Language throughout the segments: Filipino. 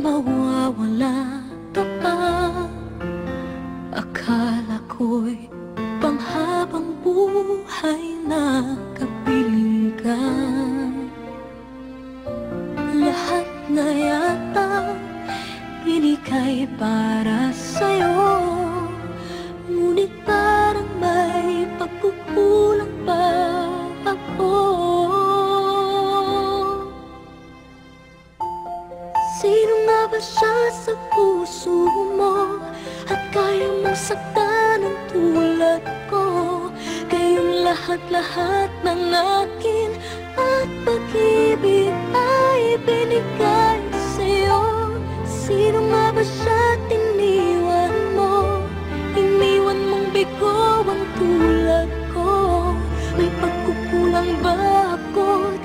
mawawala ka pa. Akala ko'y panghabang buhay na kapiling ka. Lahat na yata inika'y para sa'yo, ngunit parang may pagkukulang pa ako. Sino nga ba siya sa puso mo at kaya mong saktan ng tulad ko? Kayong lahat-lahat ng akin at pag-ibig ay binigay sa'yo. Sino nga ba siya tiniwan mo? Iniwan mong bigo ang tulad ko. May pagkukulang ba ako't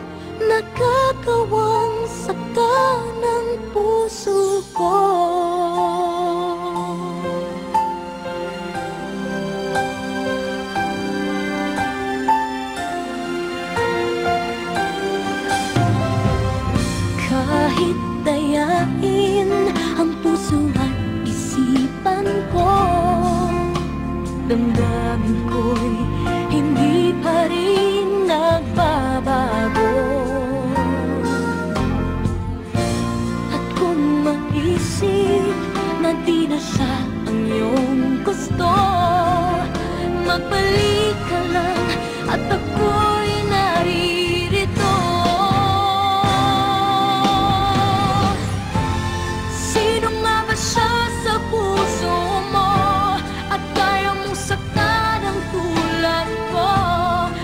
nakakawang saktan ng puso ko? Kahit dayain ang puso at isipan ko, damdamin ko'y hindi pa rin nagbabago. At kung maisip na di na siya ang iyong gusto, magbalik ka lang at ako'y naririto. Sino nga ba siya sa puso mo at kaya mong saktan ang tulad ko?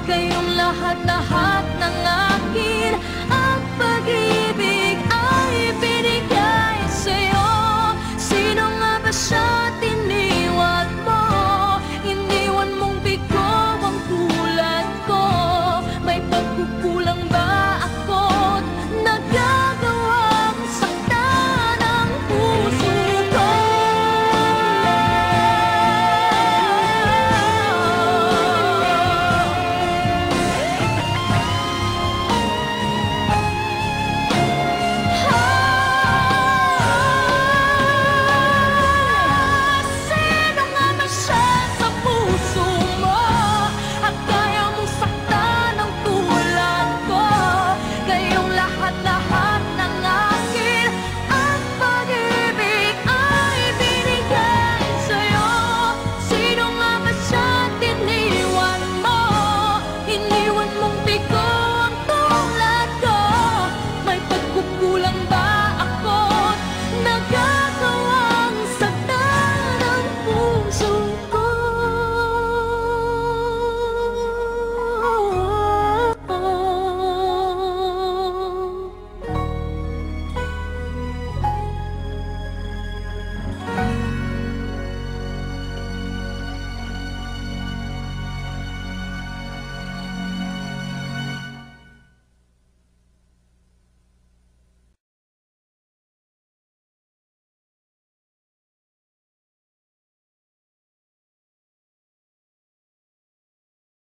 Kayong lahat-lahat ng akin ang pag-ibig ay binigay sa'yo. Sino nga ba siya tiniwan mo? Iniwan mong bigo ang tulad ko. May pagkukulang